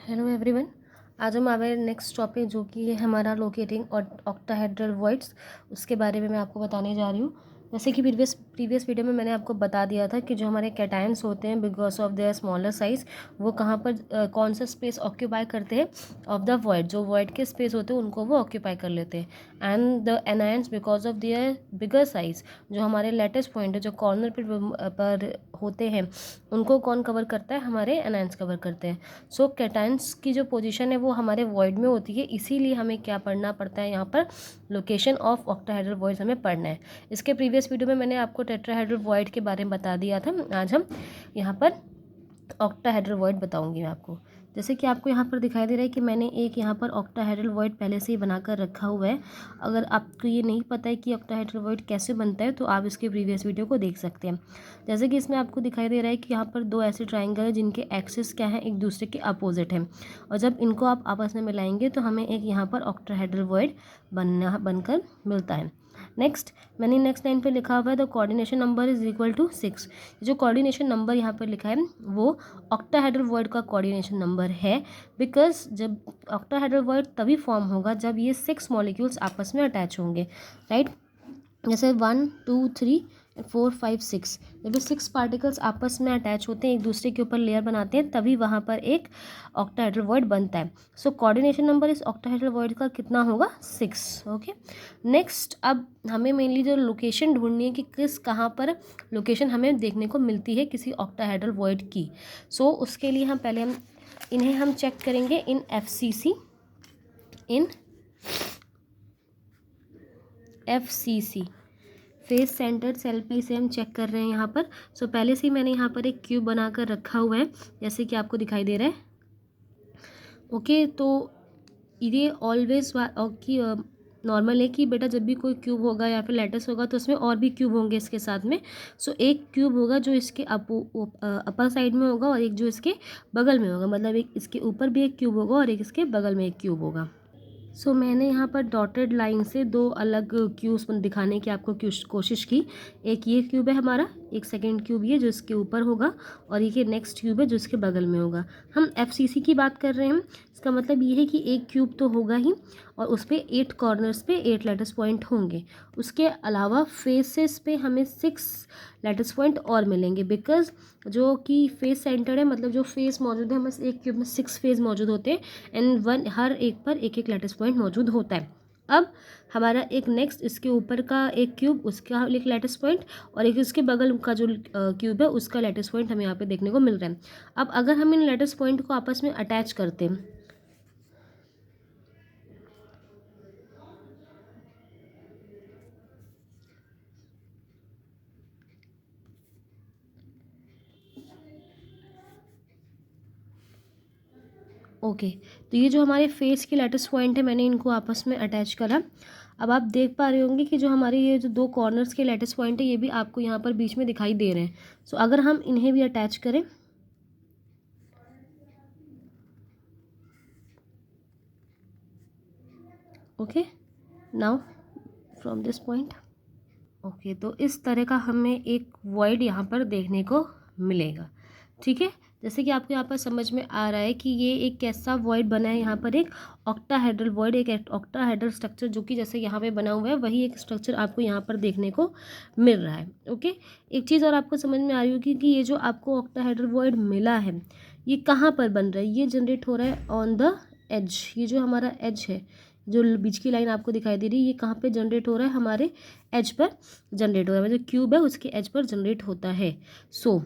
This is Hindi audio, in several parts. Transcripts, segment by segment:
Hello everyone. आज हम हमारे नेक्स्ट टॉपिक जो कि है हमारा लोकेटिंग और ऑक्टाहेड्रल वॉइड्स, उसके बारे में मैं आपको बताने जा रही हूँ। जैसे कि प्रीवियस वीडियो में मैंने आपको बता दिया था कि जो हमारे कैटायंस होते हैं because of their smaller size वो कहाँ पर कौन सा स्पेस ऑक्यूपाई करते हैं ऑफ द वॉइड। जो वॉइड के स्पेस होते हैं उनको वो ऑक्यूपाई कर लेते हैं। And the anions because of their bigger size, जो हमारे लेटेस्ट पॉइंट है जो कॉर्नर पर होते हैं उनको कौन कवर करता है, हमारे एनायंस कवर करते हैं। सो कैटायंस की जो पोजीशन है वो हमारे वॉइड में होती है, इसीलिए हमें क्या पढ़ना पड़ता है, यहाँ पर लोकेशन ऑफ ऑक्टाहेड्रल वॉइड्स हमें पढ़ना है। इसके प्रीवियस वीडियो में मैंने आपको टेट्राहेड्रल वॉइड के बारे में बता दिया था। आज हम यहाँ पर ऑक्टाहेड्रल वॉइड बताऊंगी मैं आपको। जैसे कि आपको यहाँ पर दिखाई दे रहा है कि मैंने एक यहाँ पर ऑक्टाहेड्रल वॉइड पहले से ही बनाकर रखा हुआ है। अगर आपको ये नहीं पता है कि ऑक्टाहेड्रल वॉइड कैसे बनता है तो आप इसके प्रीवियस वीडियो को देख सकते हैं। जैसे कि इसमें आपको दिखाई दे रहा है कि यहाँ पर दो ऐसे ट्राइंगल है जिनके एक्सिस क्या है, एक दूसरे के अपोजिट हैं, और जब इनको आप आपस में मिलाएंगे तो हमें एक यहाँ पर ऑक्टाहेड्रल वॉइड बनकर मिलता है। मैंने नेक्स्ट लाइन पे लिखा हुआ है the coordination number is equal to 6। जो कोऑर्डिनेशन नंबर यहाँ पर लिखा है वो ऑक्टाहेड्रल वॉइड का कोऑर्डिनेशन नंबर है, बिकॉज जब ऑक्टाहेड्रल वॉइड तभी फॉर्म होगा जब ये 6 मॉलिक्यूल्स आपस में अटैच होंगे, राइट। जैसे 1 2 3 4 5 6, जब ये 6 पार्टिकल्स आपस में अटैच होते हैं, एक दूसरे के ऊपर लेयर बनाते हैं, तभी वहाँ पर एक ऑक्टाहेड्रल वॉइड बनता है। सो कोऑर्डिनेशन नंबर इस ऑक्टाहेड्रल वॉइड का कितना होगा, 6। ओके, नेक्स्ट अब हमें मेनली जो लोकेशन ढूंढनी है कि किस कहाँ पर लोकेशन हमें देखने को मिलती है किसी ऑक्टाहेड्रल वॉइड की। सो उसके लिए हम पहले इन्हें हम चेक करेंगे इन FCC फेस सेंटर्ड सेल पे इसे हम चेक कर रहे हैं यहाँ पर। सो पहले से ही मैंने यहाँ पर एक क्यूब बनाकर रखा हुआ है जैसे कि आपको दिखाई दे रहा है। ओके, तो ये ऑलवेज नॉर्मल है कि बेटा जब भी कोई क्यूब होगा या फिर लेटस होगा तो उसमें और भी क्यूब होंगे इसके साथ में। सो एक क्यूब होगा जो इसके अपर साइड में होगा और एक जो इसके बगल में होगा, मतलब एक इसके ऊपर भी एक क्यूब होगा और एक इसके बगल में एक क्यूब होगा। सो मैंने यहाँ पर डॉटेड लाइन से दो अलग क्यूब्स दिखाने की आपको कोशिश की। एक ये क्यूब है हमारा, एक सेकंड क्यूब ये जो इसके ऊपर होगा, और ये नेक्स्ट क्यूब है जो इसके बगल में होगा। हम FCC की बात कर रहे हैं, इसका मतलब ये है कि एक क्यूब तो होगा ही और उस पर 8 कॉर्नर्स पे 8 लैटिस पॉइंट होंगे। उसके अलावा फेसेस पे हमें 6 लैटिस पॉइंट और मिलेंगे, बिकॉज जो कि फेस सेंटर है, मतलब जो फेस मौजूद है, हमें एक क्यूब में 6 फेस मौजूद होते हैं एंड हर एक पर एक एक लैटिस पॉइंट मौजूद होता है। अब हमारा एक नेक्स्ट इसके ऊपर का एक क्यूब, उसका एक लैटिस पॉइंट, और एक इसके बगल का जो क्यूब है उसका लैटिस पॉइंट हमें यहाँ पे देखने को मिल रहा है। अब अगर हम इन लैटिस पॉइंट को आपस में अटैच करते हैं, ओके, तो ये जो हमारे फेस के लैटिस पॉइंट है मैंने इनको आपस में अटैच करा। अब आप देख पा रहे होंगे कि जो हमारे ये जो दो कॉर्नर्स के लैटिस पॉइंट है ये भी आपको यहाँ पर बीच में दिखाई दे रहे हैं। सो अगर हम इन्हें भी अटैच करें, okay, now from this point, okay, तो इस तरह का हमें एक वॉइड यहाँ पर देखने को मिलेगा। ठीक है, जैसे कि आपको यहाँ पर समझ में आ रहा है कि ये एक कैसा वॉइड बना है, यहाँ पर एक ऑक्टाहेड्रल वॉइड, एक ऑक्टाहेड्रल स्ट्रक्चर जो कि जैसे यहाँ पे बना हुआ है वही एक स्ट्रक्चर आपको यहाँ पर देखने को मिल रहा है। ओके, एक चीज़ और आपको समझ में आ रही होगी कि ये जो आपको ऑक्टाहेड्रल वॉइड मिला है ये कहाँ पर बन रहा है, ये जनरेट हो रहा है ऑन द एज। ये जो हमारा एज है, जो बीच की लाइन आपको दिखाई दे रही है, ये कहाँ पे जनरेट हो रहा है, हमारे एज पर जनरेट हो रहा है, जो क्यूब है उसके एज पर जनरेट होता है। सो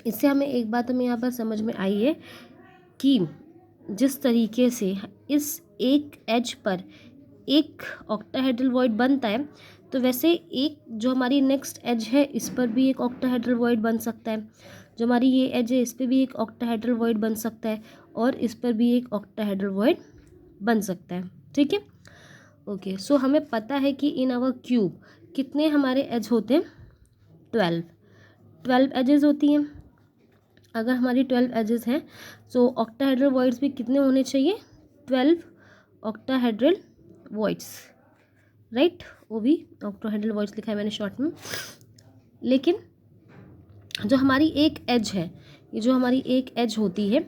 इससे हमें एक बात हमें यहाँ पर समझ में आई है कि जिस तरीके से इस एक एज पर एक ऑक्टाहेड्रल वॉइड बनता है, तो वैसे एक जो हमारी नेक्स्ट एज है इस पर भी एक ऑक्टाहेड्रल वॉइड बन सकता है। जो हमारी ये एज है इस पर भी एक ऑक्टाहेड्रल वॉइड बन सकता है और इस पर भी एक ऑक्टाहेड्रल वॉइड बन सकता है। ठीक है, ओके, सो हमें पता है कि इन आवर क्यूब कितने हमारे एज होते हैं, 12 एजेस होती हैं। अगर हमारी 12 एजेस हैं तो ऑक्टाहेड्रल वॉइड्स भी कितने होने चाहिए, 12 ऑक्टाहेड्रल वॉइड्स, राइट। वो भी ऑक्टाहेड्रल वॉइड्स लिखा है मैंने शॉर्ट में। लेकिन जो हमारी एक एज है, ये जो हमारी एक एज होती है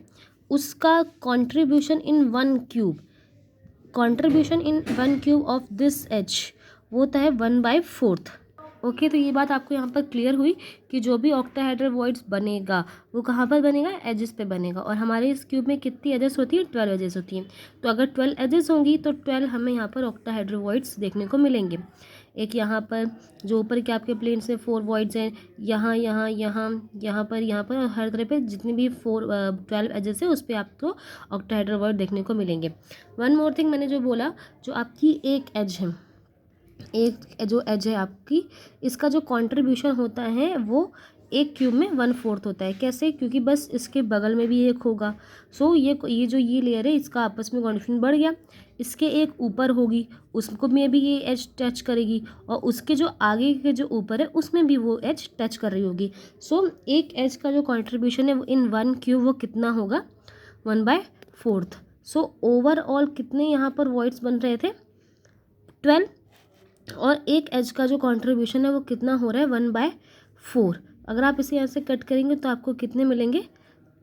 उसका contribution in 1 cube, contribution in 1 cube of this H वो होता है 1/4। ओके, तो ये बात आपको यहाँ पर क्लियर हुई कि जो भी ऑक्टाहेड्रल वॉइड्स बनेगा वो कहाँ पर बनेगा, एजेस पे बनेगा। और हमारे इस क्यूब में कितनी एजेस होती है, 12 एजेस होती हैं। तो अगर 12 एजेस होंगी तो 12 हमें यहाँ पर ऑक्टाहेड्रल वॉइड्स देखने को मिलेंगे। एक यहाँ पर जो ऊपर के आपके प्लेन से 4 वॉइड्स हैं, यहाँ यहाँ यहाँ यहाँ पर और हर तरह पे जितनी भी 12 एजेस है उस पर आपको ऑक्टाहेड्रल वॉइड देखने को मिलेंगे। वन मोर थिंग, मैंने जो बोला, जो आपकी एक एज है, एक जो एज है आपकी, इसका जो कंट्रीब्यूशन होता है वो 1 क्यूब में 1/4 होता है। कैसे? क्योंकि बस इसके बगल में भी एक होगा। सो ये जो ये लेयर है इसका आपस में कंट्रीब्यूशन बढ़ गया। इसके एक ऊपर होगी, उसको में भी ये एज टच करेगी, और उसके जो आगे के जो ऊपर है उसमें भी वो एज टच कर रही होगी। सो एक एज का जो कंट्रीब्यूशन है वो इन 1 क्यूब वो कितना होगा, 1/4। सो ओवरऑल कितने यहाँ पर वॉइड्स बन रहे थे, 12। और एक एज का जो कंट्रीब्यूशन है वो कितना हो रहा है, 1/4। अगर आप इसे यहाँ से कट करेंगे तो आपको कितने मिलेंगे,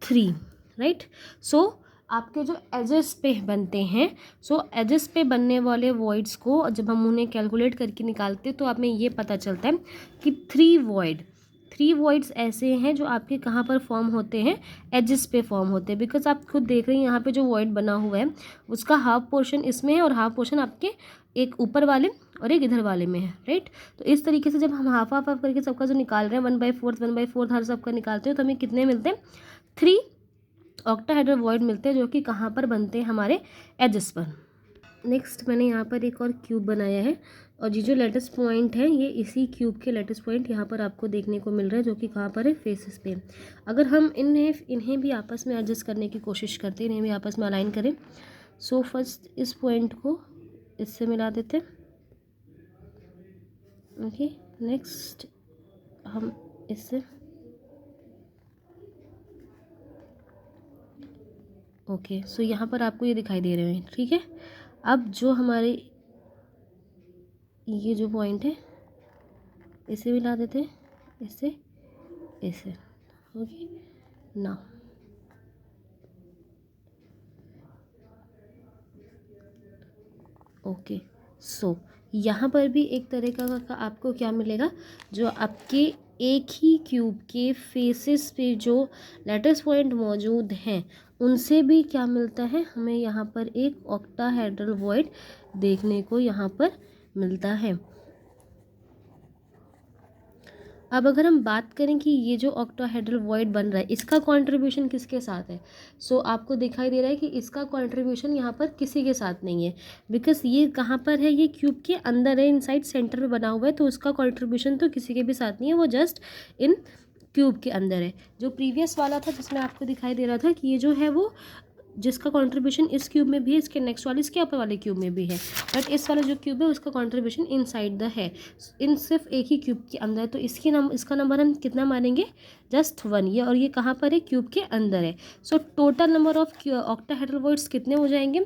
3, राइट। सो आपके जो एजेस पे बनते हैं, सो एजेस पे बनने वाले वॉइड्स को जब हम उन्हें कैलकुलेट करके निकालते हैं तो हमें ये पता चलता है कि 3 वॉइड्स ऐसे हैं जो आपके कहाँ पर फॉर्म होते हैं, एजेस पे फॉर्म होते हैं। बिकॉज आप खुद देख रहे हैं यहाँ पे जो वॉइड बना हुआ है उसका हाफ पोर्शन इसमें है और हाफ पोर्शन आपके एक ऊपर वाले और एक इधर वाले में है, राइट। तो इस तरीके से जब हम हाफ हाफ करके सबका जो निकाल रहे हैं 1/4 हर सबका निकालते हैं तो हमें कितने मिलते हैं, 3 ऑक्टाहेड्रल वॉइड मिलते हैं जो कि कहाँ पर बनते हैं, हमारे एजेस पर। नेक्स्ट मैंने यहाँ पर एक और क्यूब बनाया है, और ये जो लेटेस्ट पॉइंट है ये इसी क्यूब के लेटेस्ट पॉइंट यहाँ पर आपको देखने को मिल रहा है, जो कि कहाँ पर है, फेसेस पे। अगर हम इन्हें भी आपस में एडजस्ट करने की कोशिश करते हैं, इन्हें भी आपस में अलाइन करें। सो फर्स्ट इस पॉइंट को इससे मिला देते हैं। ओके, नेक्स्ट हम इससे, ओके, सो यहाँ पर आपको ये दिखाई दे रहे हैं, ठीक है। अब जो हमारे ये जो पॉइंट है इसे मिला देते हैं, इससे इसे। ओके, नाउ ओके, सो यहाँ पर भी एक तरह का आपको क्या मिलेगा, जो आपके एक ही क्यूब के फेसेस पे जो लेटेस्ट पॉइंट मौजूद हैं उनसे भी क्या मिलता है, हमें यहाँ पर एक ऑक्टाहेड्रल वॉइड देखने को यहाँ पर मिलता है। अब अगर हम बात करें कि ये जो ऑक्टाहेड्रल वॉइड बन रहा है इसका कंट्रीब्यूशन किसके साथ है, सो आपको दिखाई दे रहा है कि इसका कंट्रीब्यूशन यहाँ पर किसी के साथ नहीं है। बिकॉज ये कहाँ पर है, ये क्यूब के अंदर है, इनसाइड सेंटर में बना हुआ है, तो उसका कंट्रीब्यूशन तो किसी के भी साथ नहीं है, वो जस्ट इन क्यूब के अंदर है। जो प्रीवियस वाला था जिसमें आपको दिखाई दे रहा था कि ये जो है वो जिसका कंट्रीब्यूशन इस क्यूब में भी है, इसके नेक्स्ट वाले इसके ऊपर वाले क्यूब में भी है, बट इस वाला जो क्यूब है उसका कंट्रीब्यूशन इनसाइड द है, इन सिर्फ एक ही क्यूब के अंदर। तो इसका नंबर हम कितना मानेंगे, जस्ट 1। ये और ये कहाँ पर है, क्यूब के अंदर है। So total number of octahedral voids कितने हो जाएंगे,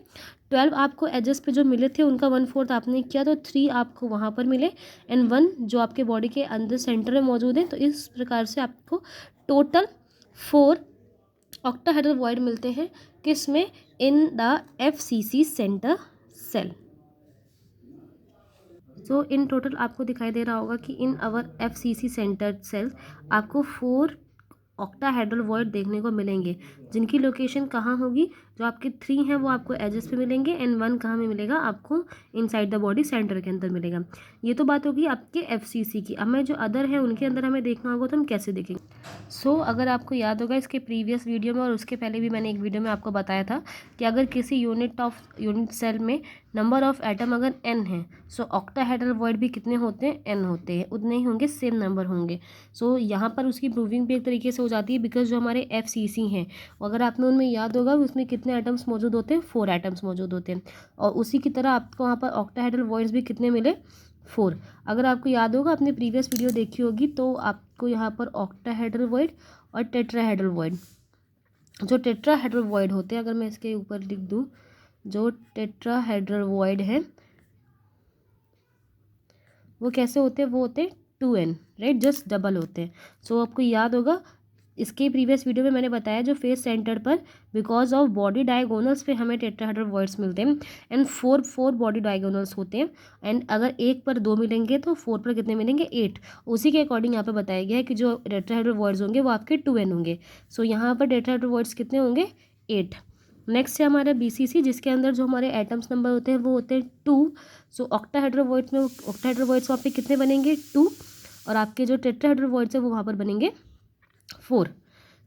12 आपको एजेस पे जो मिले थे उनका 1/4 आपने किया तो 3 आपको वहाँ पर मिले, एंड 1 जो आपके बॉडी के अंदर सेंटर में मौजूद है। तो इस प्रकार से आपको टोटल 4 ऑक्टाहेड्रल वॉइड मिलते हैं, किस में, in the FCC centre cell. So in total आपको दिखाई दे रहा होगा कि in our FCC centre cell आपको 4 ऑक्टाहेड्रल वॉइड देखने को मिलेंगे, जिनकी लोकेशन कहाँ होगी, जो आपके 3 हैं वो आपको एजेस पे मिलेंगे, एंड 1 कहाँ में मिलेगा, आपको इनसाइड द बॉडी सेंटर के अंदर मिलेगा। ये तो बात होगी आपके FCC की। अब मैं जो अदर है उनके अंदर हमें देखना होगा तो हम कैसे देखेंगे। सो अगर आपको याद होगा इसके प्रीवियस वीडियो में और उसके पहले भी मैंने एक वीडियो में आपको बताया था कि अगर किसी यूनिट सेल में नंबर ऑफ एटम अगर n है, सो ऑक्टाहेड्रल वॉइड भी कितने होते हैं, n होते हैं, उतने ही होंगे, सेम नंबर होंगे। सो यहाँ पर उसकी प्रूविंग भी एक तरीके से हो जाती है, बिकॉज जो हमारे FCC हैं अगर आपने उनमें याद होगा उसमें कितने एटम्स मौजूद होते हैं, 4 एटम्स मौजूद होते हैं। और उसी की तरह आपको वहाँ पर ऑक्टाहेड्रल वॉइड्स भी कितने मिले, 4। अगर आपको याद होगा, आपने प्रीवियस वीडियो देखी होगी, तो आपको यहाँ पर ऑक्टाहेड्रल वॉइड और टेट्राहेड्रल वॉइड, जो टेट्राहेड्रल वॉइड होते हैं, अगर मैं इसके ऊपर लिख दूँ, जो टेट्राहेड्रल वॉइड है वो कैसे होते हैं, वो होते हैं 2n, राइट, जस्ट डबल होते हैं। सो आपको याद होगा इसके प्रीवियस वीडियो में मैंने बताया जो फेस सेंटर पर बिकॉज ऑफ बॉडी डायगोनल्स पे हमें टेट्राहेड्रल वॉइड्स मिलते हैं एंड फोर बॉडी डायगोनल्स होते हैं एंड अगर एक पर 2 मिलेंगे तो 4 पर कितने मिलेंगे 8। उसी के अकॉर्डिंग यहाँ पे बताया गया है कि जो टेट्राहेड्रल वॉइड्स होंगे वो आपके 2n होंगे। सो यहाँ पर टेट्राहेड्रल वॉइड्स कितने होंगे 8। नेक्स्ट है हमारा BCC जिसके अंदर जो हमारे एटम्स नंबर होते हैं वो होते हैं 2। सो ऑक्टाहेड्रल वॉइड्स में ऑक्टाहेड्रल वॉइड्स वहाँ पे कितने बनेंगे 2 और आपके जो टेट्राहेड्रल वॉइड्स है वो वहाँ पर बनेंगे 4।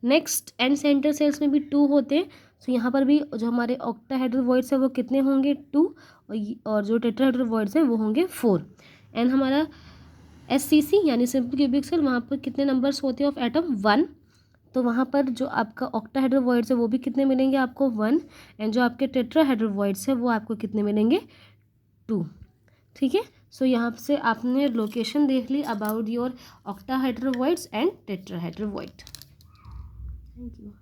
नेक्स्ट एंड सेंटर सेल्स में भी 2 होते हैं। सो यहाँ पर भी जो हमारे ऑक्टाहेड्रल वॉइड्स है वो कितने होंगे 2 और जो टेट्राहेड्रल वॉइड्स है वो होंगे 4। एंड हमारा SCC यानी सिंपल क्यूबिक सेल वहाँ पर कितने नंबर्स होते हैं ऑफ एटम 1। तो वहाँ पर जो आपका ऑक्टाहेड्रल वॉइड्स है वो भी कितने मिलेंगे आपको 1 एंड जो आपके टेट्राहेड्रल वॉइड्स है वो आपको कितने मिलेंगे 2। ठीक है। सो यहाँ से आपने लोकेशन देख ली about your octahedral voids and tetrahedral void. Thank you.